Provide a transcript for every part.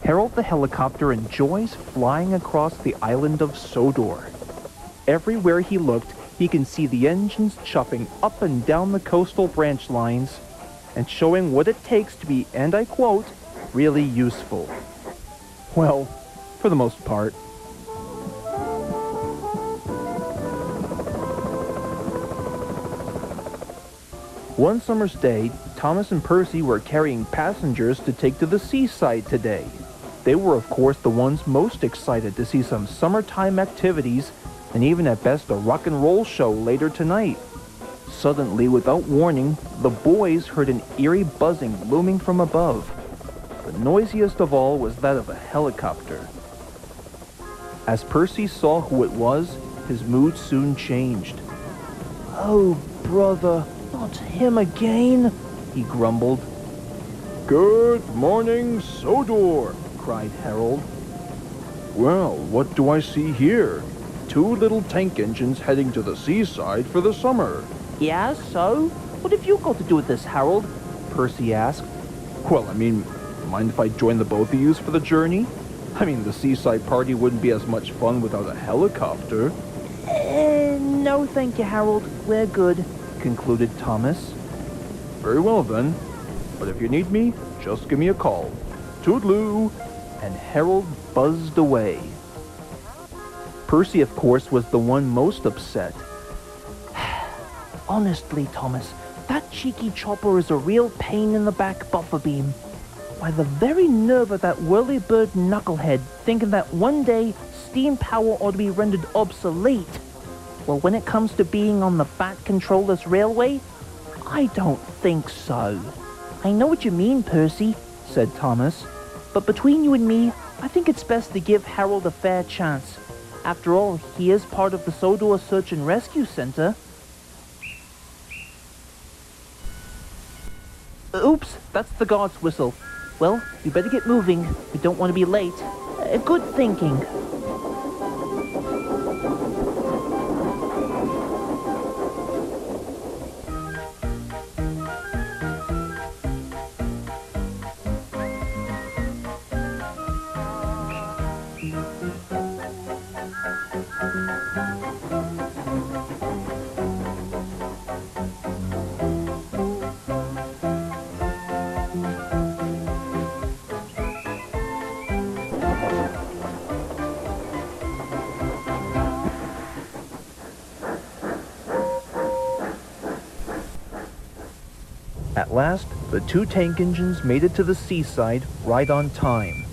Harold the helicopter enjoys flying across the island of Sodor. Everywhere he looked, he can see the engines chuffing up and down the coastal branch lines and showing what it takes to be, and I quote, really useful. Well, for the most part. One summer's day, Thomas and Percy were carrying passengers to take to the seaside today. They were, of course, the ones most excited to see some summertime activities and even at best a rock and roll show later tonight. Suddenly, without warning, the boys heard an eerie buzzing looming from above. The noisiest of all was that of a helicopter. As Percy saw who it was, his mood soon changed. "Oh, brother, not him again," he grumbled. "Good morning, Sodor," cried Harold. "Well, what do I see here? 2 little tank engines heading to the seaside for the summer." "Yeah, so? What have you got to do with this, Harold?" Percy asked. "Well, mind if I join the both of yous for the journey? The seaside party wouldn't be as much fun without a helicopter." No thank you, Harold. We're good," concluded Thomas. "Very well then. But if you need me, just give me a call. Toodaloo!" And Harold buzzed away. Percy, of course, was the one most upset. "Honestly, Thomas, that cheeky chopper is a real pain in the back buffer beam. Why, the very nerve of that whirly-bird knucklehead thinking that one day steam power ought to be rendered obsolete. Well, when it comes to being on the Bat-controller's railway, I don't think so." "I know what you mean, Percy," said Thomas. "But between you and me, I think it's best to give Harold a fair chance. After all, he is part of the Sodor Search and Rescue Center." "Oops, that's the guard's whistle. Well, you better get moving. We don't want to be late." "Good thinking." At last, the 2 tank engines made it to the seaside right on time.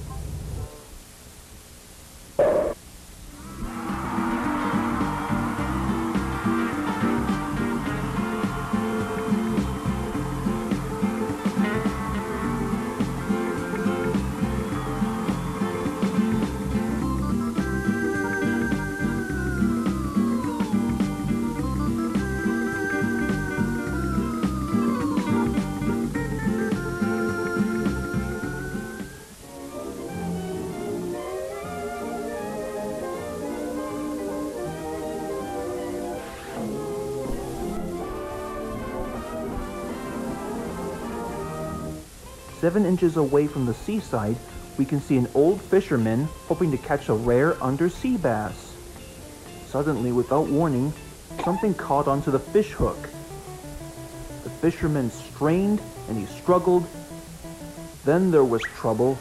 "7 inches away from the seaside, we can see an old fisherman hoping to catch a rare undersea bass. Suddenly, without warning, something caught onto the fish hook. The fisherman strained and he struggled. Then there was trouble.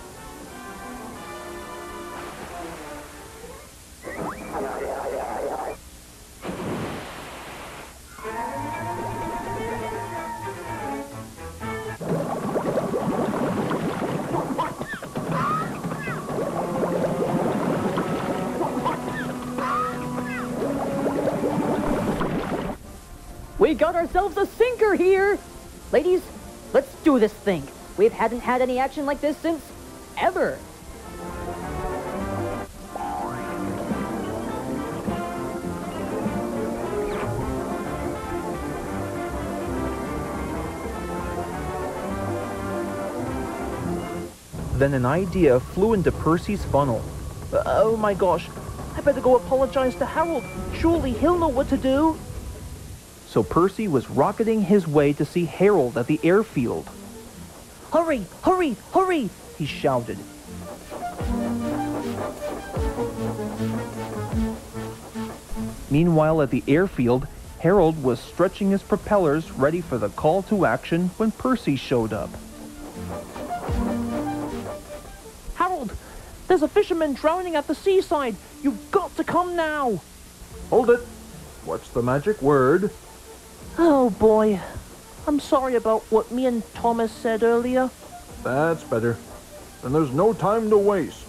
We got ourselves a sinker here! Ladies, let's do this thing. We hadn't had any action like this since ever. Then an idea flew into Percy's funnel. Oh my gosh, I better go apologize to Harold. Surely he'll know what to do." So Percy was rocketing his way to see Harold at the airfield. "Hurry, hurry, hurry!" he shouted. Meanwhile, at the airfield, Harold was stretching his propellers ready for the call to action when Percy showed up. Harold, there's a fisherman drowning at the seaside. You've got to come now. Hold it. What's the magic word? Oh, boy. I'm sorry about what me and Thomas said earlier. That's better. Then there's no time to waste.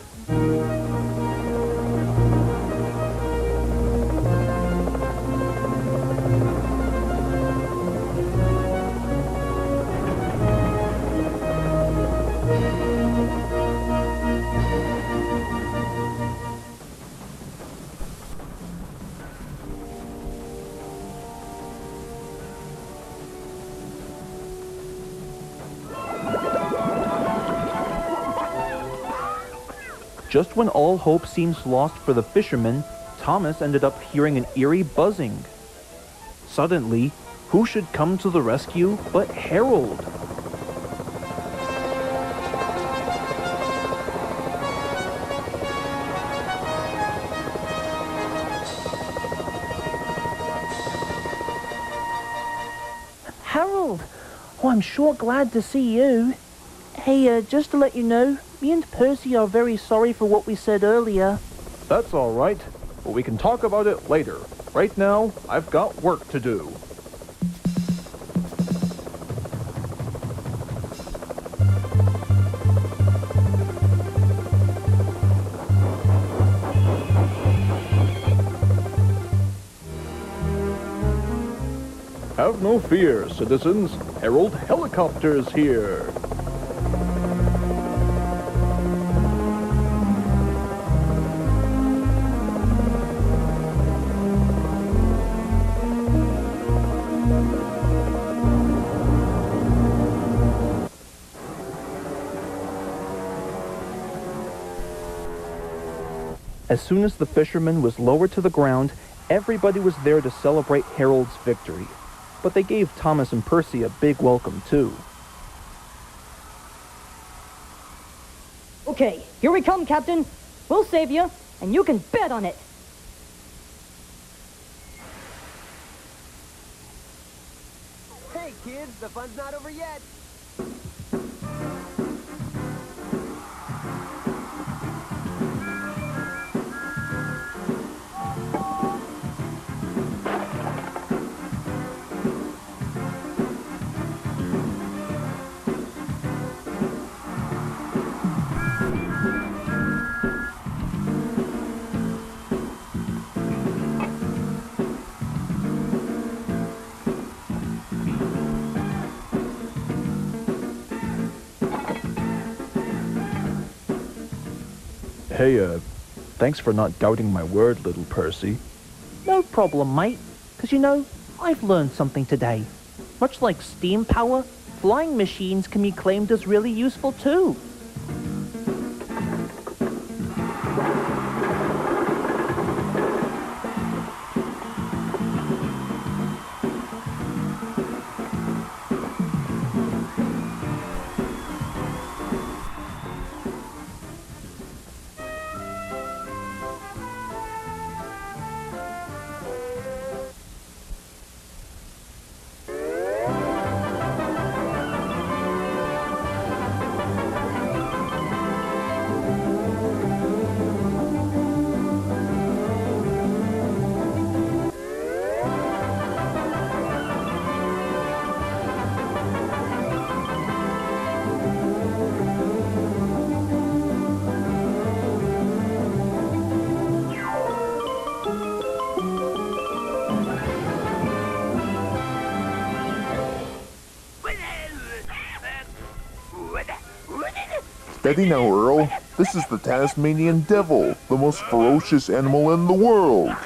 Just when all hope seems lost for the fisherman, Thomas ended up hearing an eerie buzzing. Suddenly, who should come to the rescue but Harold? Harold! Oh, I'm sure glad to see you. Hey, just to let you know, me and Percy are very sorry for what we said earlier. That's all right, but we can talk about it later. Right now, I've got work to do. Have no fear, citizens. Harold Helicopter's here. As soon as the fisherman was lowered to the ground, everybody was there to celebrate Harold's victory. But they gave Thomas and Percy a big welcome, too. Okay, here we come, Captain. We'll save you, and you can bet on it. Hey, kids, the fun's not over yet. Hey, thanks for not doubting my word, little Percy. No problem, mate. 'Cause you know, I've learned something today. Much like steam power, flying machines can be claimed as really useful too. Steady now, Earl. This is the Tasmanian devil, the most ferocious animal in the world.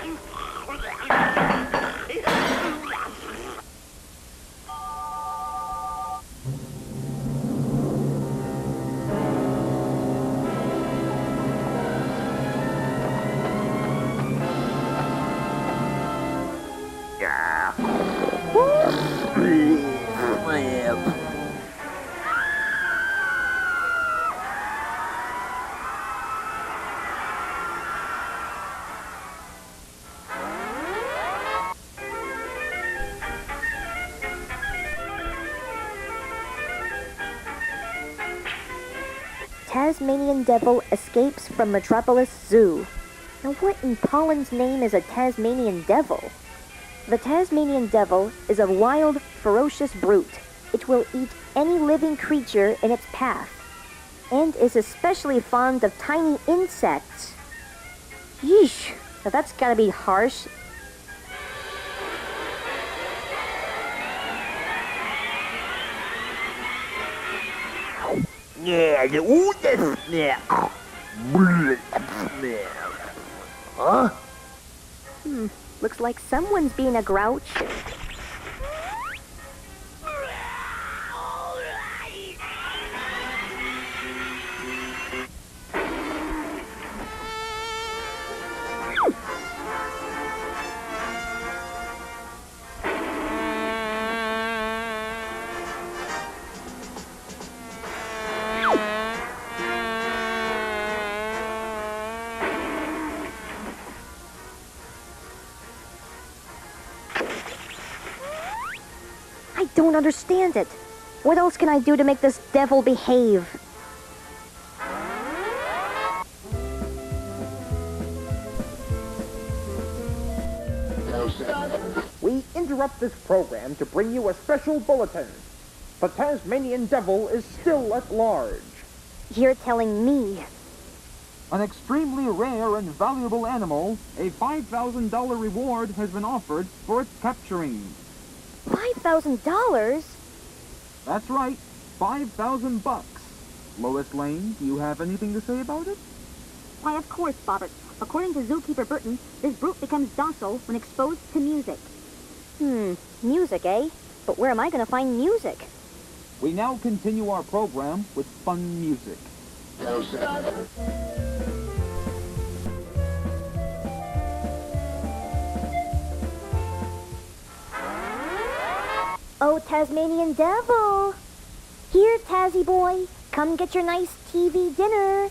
Tasmanian Devil escapes from Metropolis Zoo. Now what in Pollen's name is a Tasmanian Devil? The Tasmanian Devil is a wild, ferocious brute. It will eat any living creature in its path, and is especially fond of tiny insects. Yeesh, now that's gotta be harsh. Huh? Looks like someone's being a grouch. I don't understand it. What else can I do to make this devil behave? We interrupt this program to bring you a special bulletin. The Tasmanian Devil is still at large. You're telling me. An extremely rare and valuable animal, a $5,000 reward has been offered for its capturing. $5,000? That's right, 5,000 bucks. Lois Lane, do you have anything to say about it? Why, of course, Bobbert. According to Zookeeper Burton, this brute becomes docile when exposed to music. Music, eh? But where am I gonna find music? We now continue our program with fun music. Oh, Tasmanian Devil! Here, Tazzy boy, come get your nice TV dinner.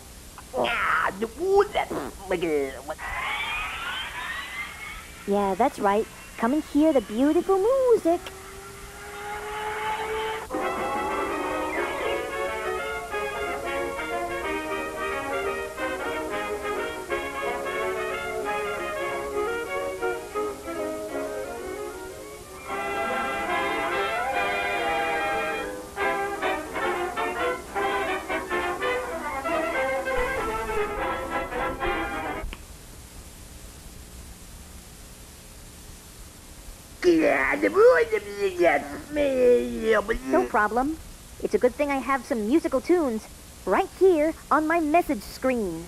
Yeah, that's right. Come and hear the beautiful music. No problem. It's a good thing I have some musical tunes right here on my message screen.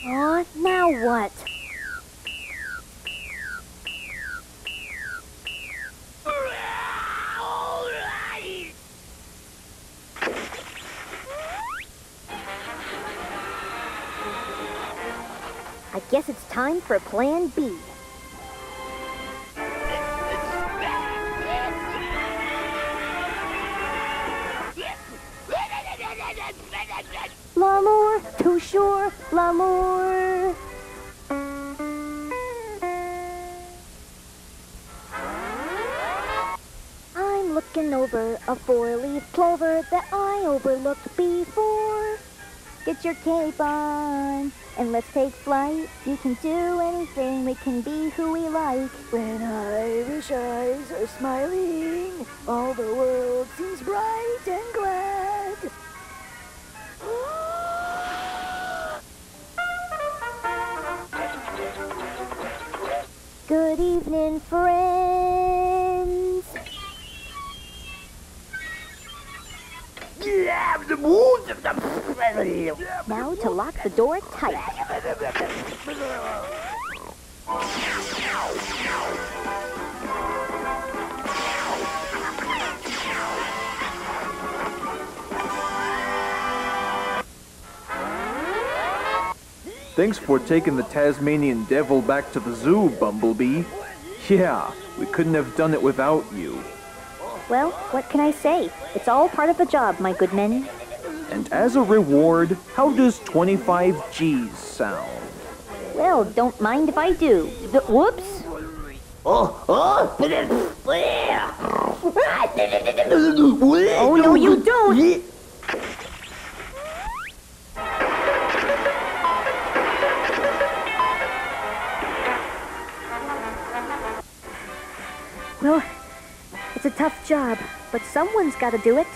Aw, now what? I guess it's time for Plan B. L'amour, toujours l'amour. I'm looking over a four-leaf clover that I overlooked before. Get your cape on and let's take flight. You can do anything, we can be who we like. When Irish eyes are smiling, all the world seems bright and glad. Good evening, friends. Now to lock the door tight. Thanks for taking the Tasmanian Devil back to the zoo, Bumblebee. Yeah, we couldn't have done it without you. Well, what can I say? It's all part of the job, my good men. And as a reward, how does 25 G's sound? Well, don't mind if I do. Whoops! Oh, no, you don't! Well, it's a tough job, but someone's got to do it.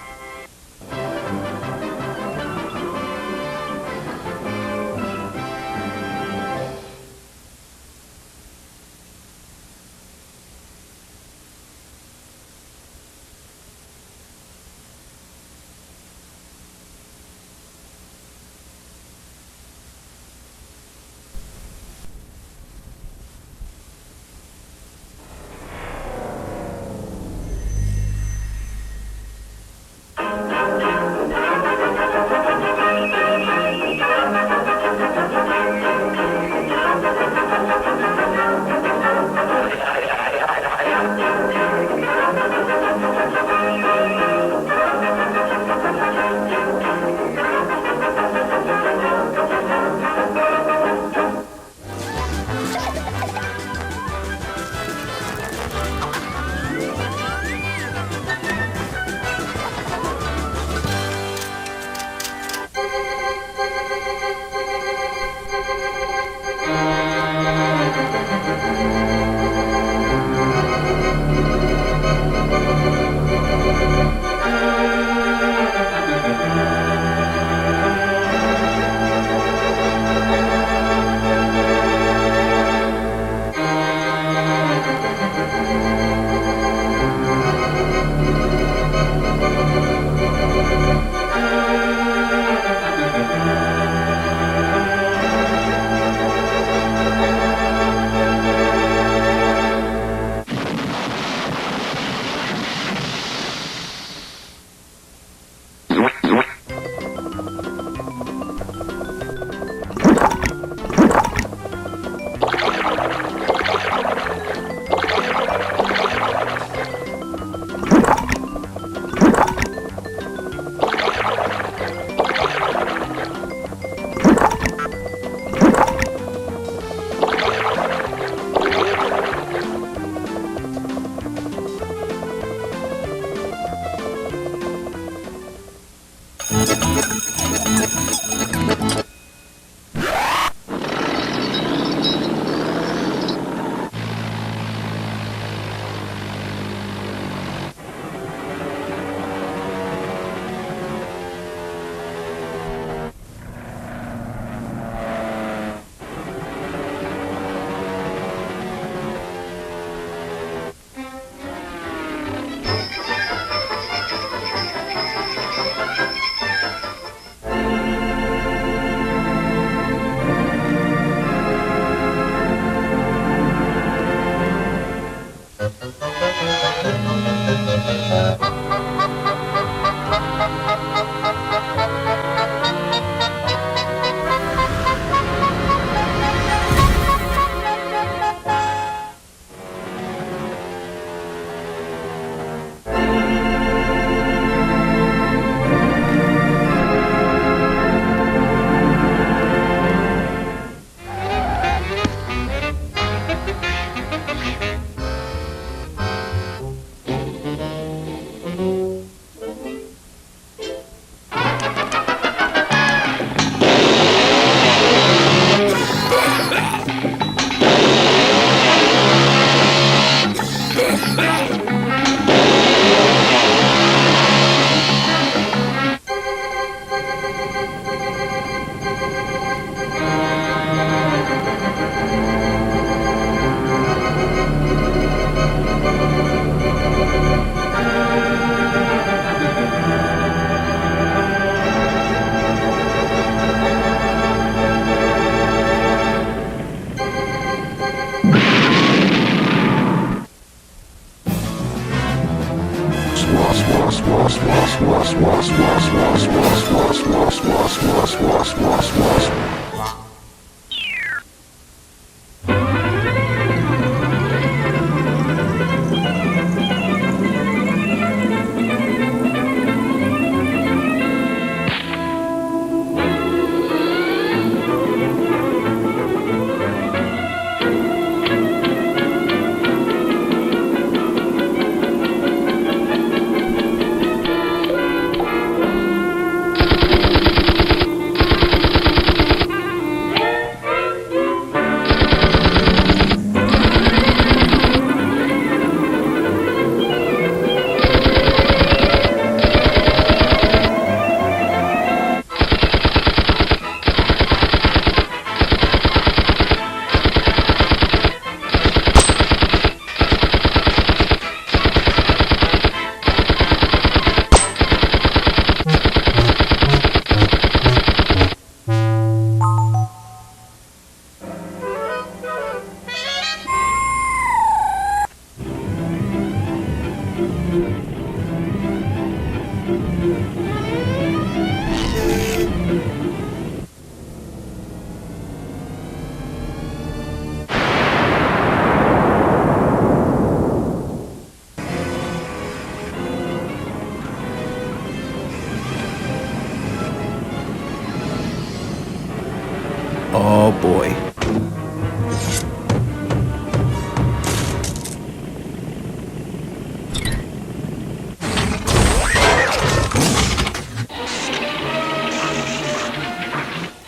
boy.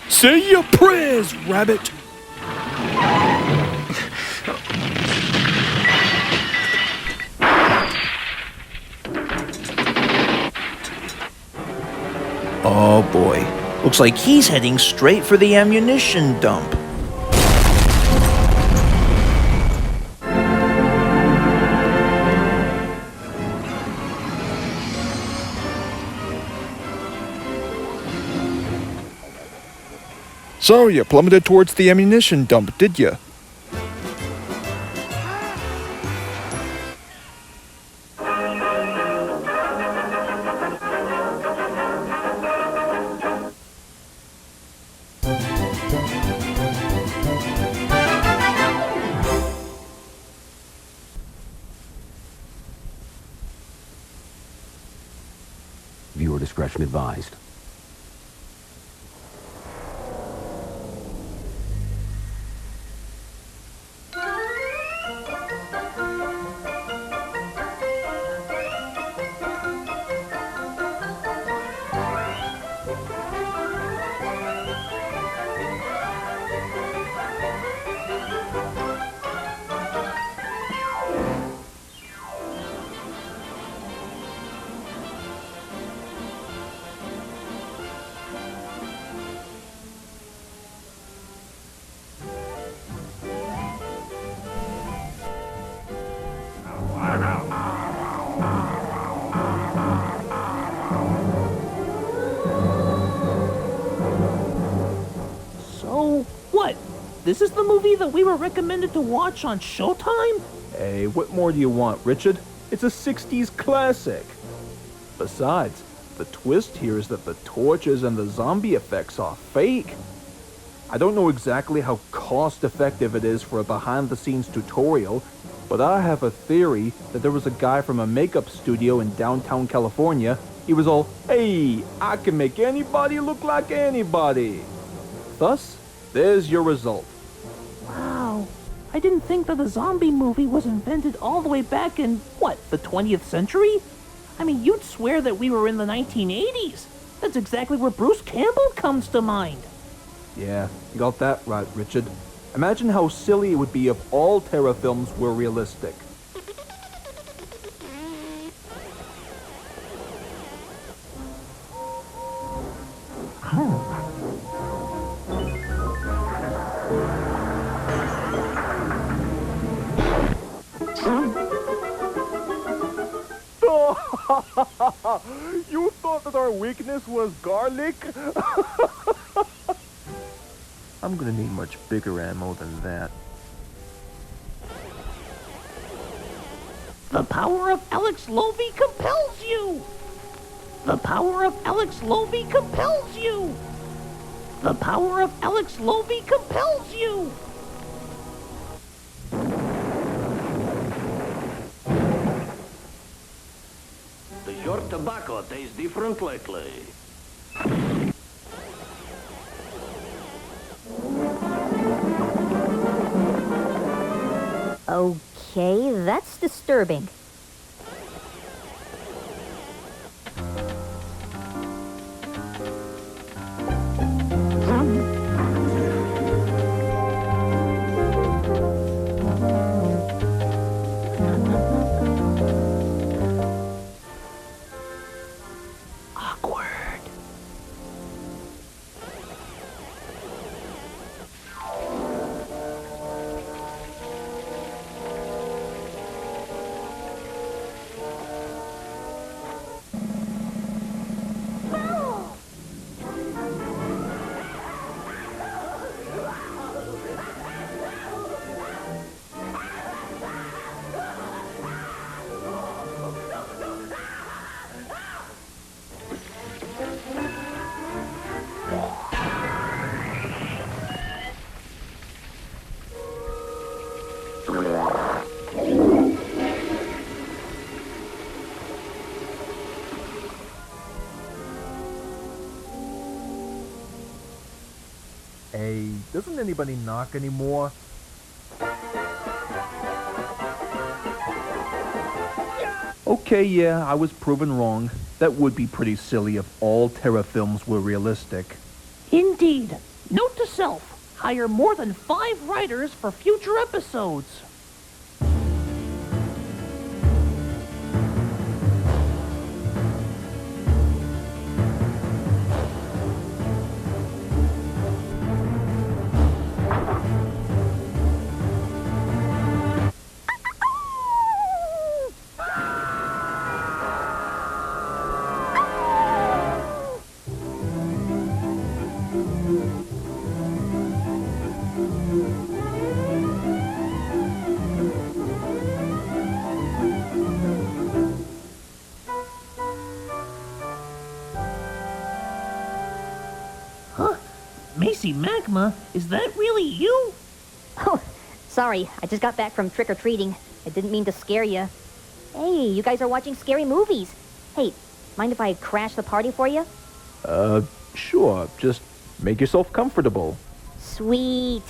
Say your prayers, rabbit! Oh boy, looks like he's heading straight for the ammunition dump. So you plummeted towards the ammunition dump, did you? Viewer discretion advised. So, what? This is the movie that we were recommended to watch on Showtime? Hey, what more do you want, Richard? It's a 60s classic. Besides, the twist here is that the torches and the zombie effects are fake. I don't know exactly how cost-effective it is for a behind-the-scenes tutorial, but I have a theory that there was a guy from a makeup studio in downtown California. He was all, hey, I can make anybody look like anybody. Thus, there's your result. Wow. I didn't think that a zombie movie was invented all the way back in, what, the 20th century? I mean, you'd swear that we were in the 1980s. That's exactly where Bruce Campbell comes to mind. Yeah, you got that right, Richard. Imagine how silly it would be if all terror films were realistic. You thought that our weakness was garlic? I'm gonna need much bigger ammo than that. The power of Alex Lovey compels you! The power of Alex Lovey compels you! The power of Alex Lovey compels you! Does your tobacco taste different lately? Okay, that's disturbing. Awkward. Hey, doesn't anybody knock anymore? Okay, yeah, I was proven wrong. That would be pretty silly if all Terra films were realistic. Indeed. Note to self, hire more than 5 writers for future episodes. Macy Magma, is that really you? Oh, sorry. I just got back from trick-or-treating. I didn't mean to scare you. Hey, you guys are watching scary movies. Hey, mind if I crash the party for you? Sure. Just make yourself comfortable. Sweet.